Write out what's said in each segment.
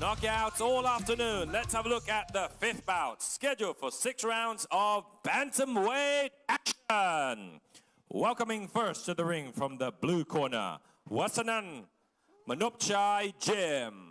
Knockouts all afternoon. Let's have a look at the fifth bout, scheduled for 6 rounds of Bantamweight action. Welcoming first to the ring from the blue corner, Wanasanan of Manopchai Gym.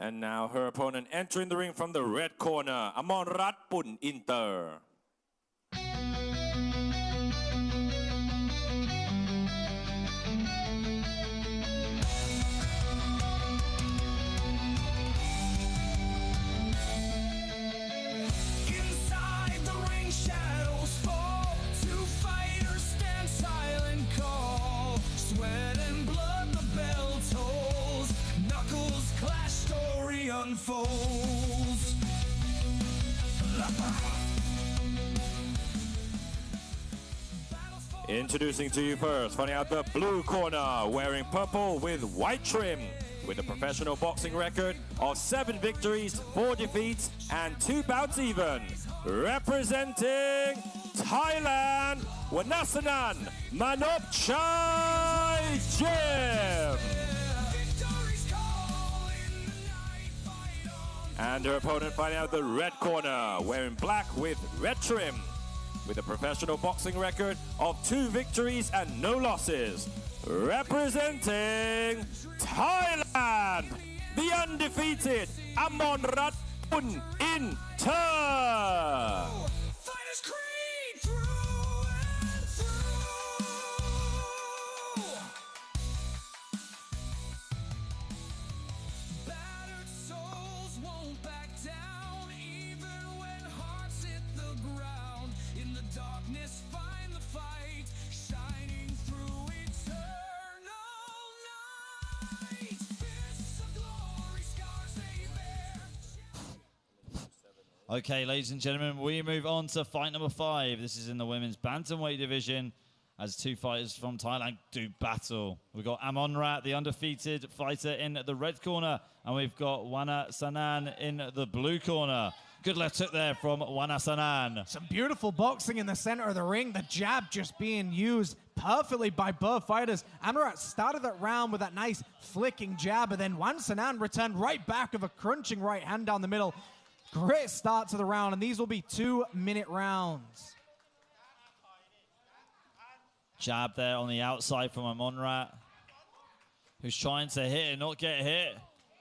And now her opponent entering the ring from the red corner, Amonrat of Poon Inter. Unfolds. Introducing to you first, finding out the blue corner, wearing purple with white trim, with a professional boxing record of 7 victories, 4 defeats, and 2 bouts even. Representing Thailand, Wanasanan of Manopchai Gym. And her opponent finding out the red corner, wearing black with red trim, with a professional boxing record of 2 victories and no losses. Representing Thailand, the undefeated Amonrat of Poon Inter. Okay, ladies and gentlemen, we move on to fight number 5. This is in the women's bantamweight division as 2 fighters from Thailand do battle. We've got Amonrat, the undefeated fighter, in the red corner, and we've got Wanasanan in the blue corner. Good left hook there from Wanasanan. Some beautiful boxing in the center of the ring. The jab just being used perfectly by both fighters. Amonrat started that round with that nice flicking jab, and then Wanasanan returned right back with a crunching right hand down the middle. Great start to the round, and these will be 2-minute rounds. Jab there on the outside from Amonrat, who's trying to hit and not get hit,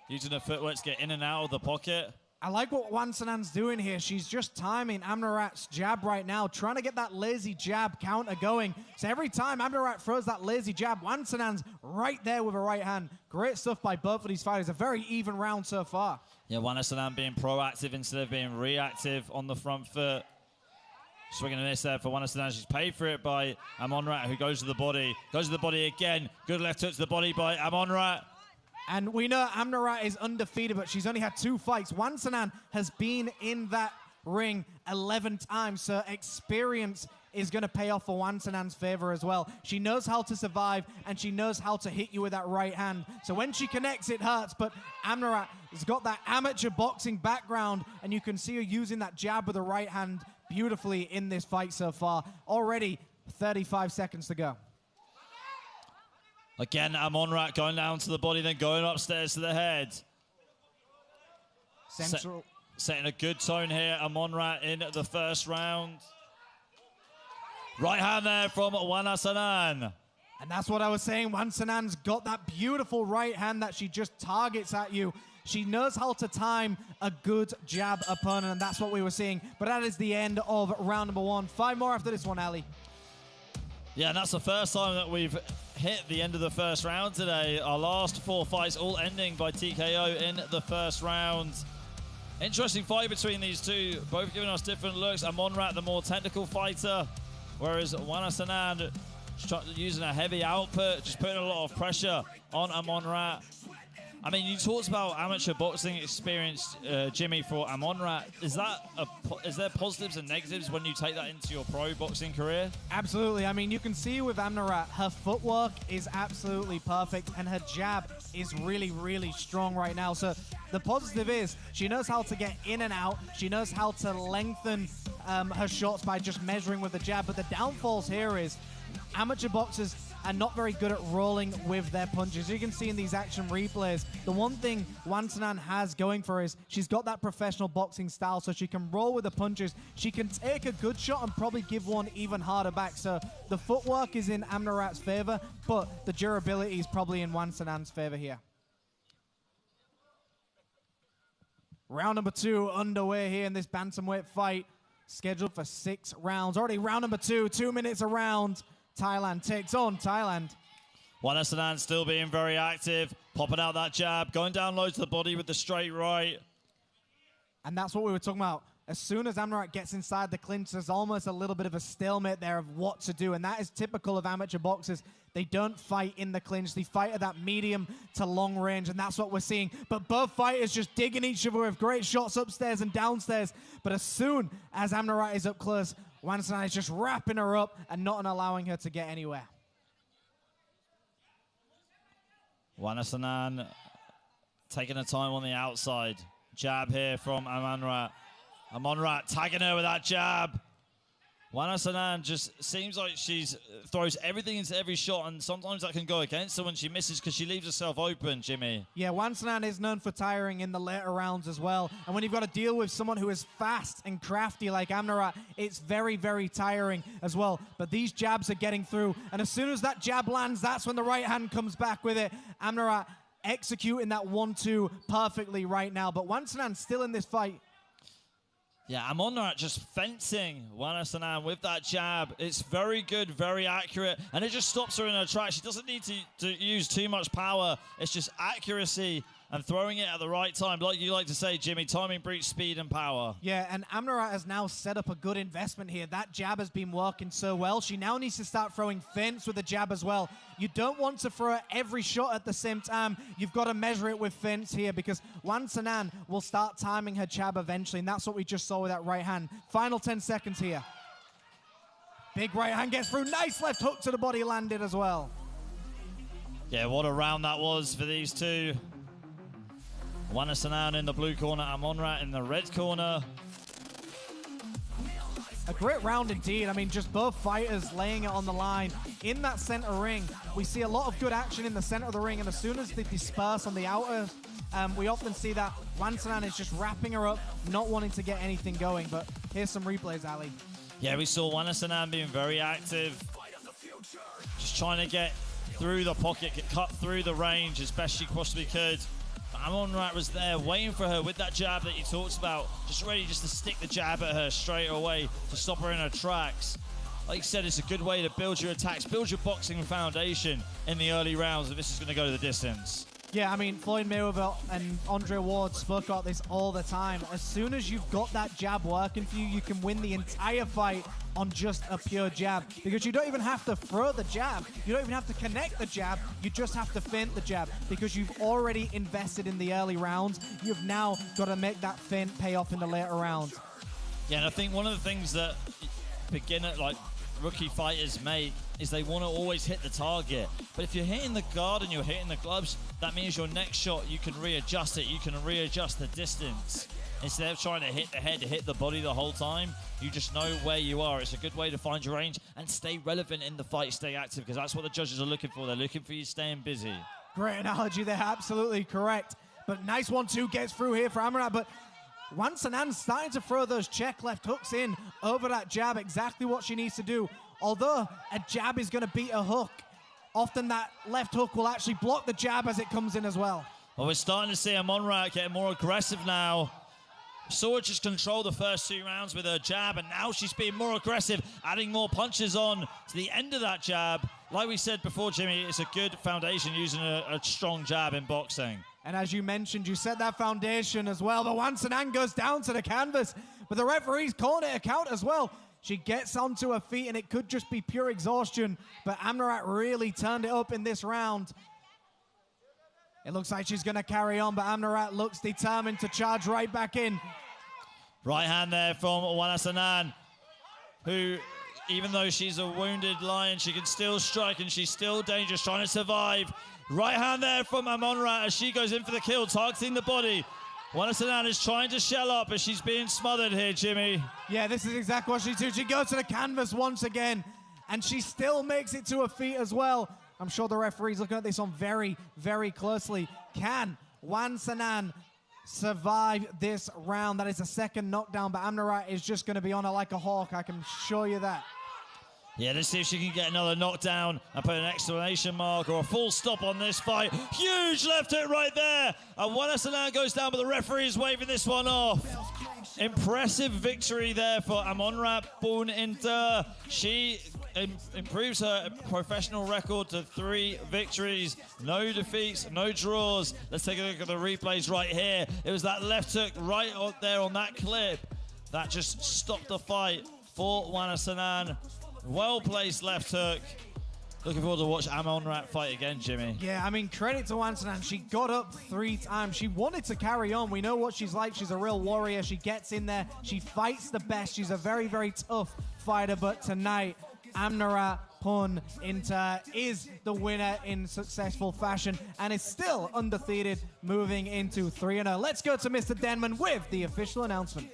using the footwork to get in and out of the pocket. I like what Wanasanan's doing here. She's just timing Amonrat's jab right now, trying to get that lazy jab counter going. So every time Amonrat throws that lazy jab, Wanasanan's right there with a right hand. Great stuff by both of these fighters. A very even round so far. Yeah, Wanasanan being proactive instead of being reactive on the front foot. Swing and a miss there for Wanasanan. She's paid for it by Amonrat, who goes to the body. Goes to the body again. Good left hook to the body by Amonrat. And we know Amonrat is undefeated, but she's only had 2 fights. Wanasanan has been in that ring 11 times, so experience is going to pay off for Wanasanan's favor as well. She knows how to survive, and she knows how to hit you with that right hand. So when she connects, it hurts, but Amonrat has got that amateur boxing background, and you can see her using that jab with the right hand beautifully in this fight so far. Already 35 seconds to go. Again, Amonrat going down to the body, then going upstairs to the head. Setting a good tone here, Amonrat in the first round. Right hand there from Wanasanan. And that's what I was saying. Wanasanan's got that beautiful right hand that she just targets at you. She knows how to time a good jab opponent, and that's what we were seeing. But that is the end of round number 1. 5 more after this one, Ali. Yeah, and that's the first time that we've hit the end of the first round today. Our last 4 fights all ending by TKO in the first round. Interesting fight between these two, both giving us different looks. Amonrat, the more technical fighter, whereas Wanasanan using a heavy output, just putting a lot of pressure on Amonrat. I mean, you talked about amateur boxing experience, Jimmy, for Amonrat. Is there positives and negatives when you take that into your pro boxing career? Absolutely. I mean, you can see with Amonrat, her footwork is absolutely perfect, and her jab is really, really strong right now. So the positive is she knows how to get in and out. She knows how to lengthen her shots by just measuring with the jab. But the downfalls here is amateur boxers are not very good at rolling with their punches. You can see in these action replays, the one thing Wanasanan has going for her is she's got that professional boxing style, so she can roll with the punches. She can take a good shot and probably give one even harder back. So the footwork is in Amonrat's favor, but the durability is probably in Wanasanan's favor here. Round number 2 underway here in this bantamweight fight, scheduled for 6 rounds. Already round number 2, 2 minutes a round. Thailand takes on Thailand. Wanasanan still being very active, popping out that jab, going down low to the body with the straight right. And that's what we were talking about. As soon as Amonrat gets inside the clinch, there's almost a little bit of a stalemate there of what to do. And that is typical of amateur boxers. They don't fight in the clinch. They fight at that medium to long range, and that's what we're seeing. But both fighters just digging each other with great shots upstairs and downstairs. But as soon as Amonrat is up close, Wanasanan is just wrapping her up and not allowing her to get anywhere. Wanasanan taking the time on the outside. Jab here from Amonrat. Amonrat tagging her with that jab. Wanasanan just seems like she throws everything into every shot, and sometimes that can go against her when she misses because she leaves herself open, Jimmy. Yeah, Wanasanan is known for tiring in the later rounds as well. And when you've got to deal with someone who is fast and crafty like Amonrat, it's very, very tiring as well. But these jabs are getting through. And as soon as that jab lands, that's when the right hand comes back with it. Amonrat executing that 1-2 perfectly right now. But Wanasanan still in this fight. Yeah, Amonrat just fencing Wanasanan with that jab. It's very good, very accurate, and it just stops her in her tracks. She doesn't need to use too much power. It's just accuracy and throwing it at the right time. Like you like to say, Jimmy, timing breeds speed and power. Yeah, and Amonrat has now set up a good investment here. That jab has been working so well. She now needs to start throwing feints with the jab as well. You don't want to throw every shot at the same time. You've got to measure it with feints here because Wanasanan will start timing her jab eventually, and that's what we just saw with that right hand. Final 10 seconds here. Big right hand gets through. Nice left hook to the body landed as well. Yeah, what a round that was for these two. Wanasanan in the blue corner, Amonrat in the red corner. A great round indeed. I mean, just both fighters laying it on the line. In that center ring, we see a lot of good action in the center of the ring, and as soon as they disperse on the outer, we often see that Wanasanan is just wrapping her up, not wanting to get anything going. But here's some replays, Ali. Yeah, we saw Wanasanan being very active, just trying to get through the pocket, get cut through the range as best she possibly could. Amonrat was there waiting for her with that jab that you talked about, just ready just to stick the jab at her straight away to stop her in her tracks. Like you said, it's a good way to build your attacks, build your boxing foundation in the early rounds if this is going to go to the distance. Yeah, I mean, Floyd Mayweather and Andre Ward spoke about this all the time. As soon as you've got that jab working for you, you can win the entire fight on just a pure jab. Because you don't even have to throw the jab. You don't even have to connect the jab. You just have to feint the jab. Because you've already invested in the early rounds. You've now got to make that feint pay off in the later rounds. Yeah, and I think one of the things that rookie fighters make is they want to always hit the target. But if you're hitting the guard and you're hitting the gloves, that means your next shot, you can readjust it. You can readjust the distance. Instead of trying to hit the head, hit the body the whole time, you just know where you are. It's a good way to find your range and stay relevant in the fight, stay active, because that's what the judges are looking for. They're looking for you staying busy. Great analogy there, absolutely correct. But nice 1-2 gets through here for Amonrat, but Wanasanan's starting to throw those check left hooks in over that jab, exactly what she needs to do. Although a jab is going to beat a hook, often that left hook will actually block the jab as it comes in as well. Well, we're starting to see Amonrat getting more aggressive now. Saw her just control the first 2 rounds with her jab, and now she's being more aggressive, adding more punches on to the end of that jab. Like we said before, Jimmy, it's a good foundation using a strong jab in boxing. And as you mentioned, you set that foundation as well. But Wanasanan goes down to the canvas, but the referee's calling it a count as well. She gets onto her feet, and it could just be pure exhaustion, but Amonrat really turned it up in this round. It looks like she's going to carry on, but Amonrat looks determined to charge right back in. Right hand there from Wanasanan, who, even though she's a wounded lion, she can still strike and she's still dangerous, trying to survive. Right hand there from Amonrat as she goes in for the kill, targeting the body. Wanasanan is trying to shell up, but she's being smothered here, Jimmy. Yeah, this is exactly what she does. She goes to the canvas once again, and she still makes it to her feet as well. I'm sure the referee's looking at this one very, very closely. Can Wanasanan survive this round? That is the second knockdown, but Amonrat is just going to be on her like a hawk, I can assure you that. Yeah, let's see if she can get another knockdown and put an exclamation mark or a full stop on this fight. Huge left hook right there. And Wanasanan goes down, but the referee is waving this one off. Impressive victory there for Amonrat of Poon Inter. She improves her professional record to 3 victories, no defeats, no draws. Let's take a look at the replays right here. It was that left hook right out there on that clip that just stopped the fight for Wanasanan. Well-placed left hook. Looking forward to watch Amonrat fight again, Jimmy. Yeah, I mean, credit to Wanasanan. She got up 3 times. She wanted to carry on. We know what she's like. She's a real warrior. She gets in there. She fights the best. She's a very, very tough fighter. But tonight, Amonrat of Poon Inter is the winner in successful fashion and is still undefeated moving into 3-0. Let's go to Mr. Denman with the official announcement.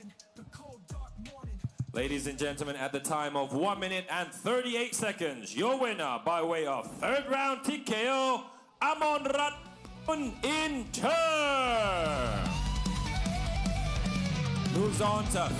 Ladies and gentlemen, at the time of 1 minute and 38 seconds, your winner by way of 3rd round TKO, Amonrat of Poon Inter. Moves on to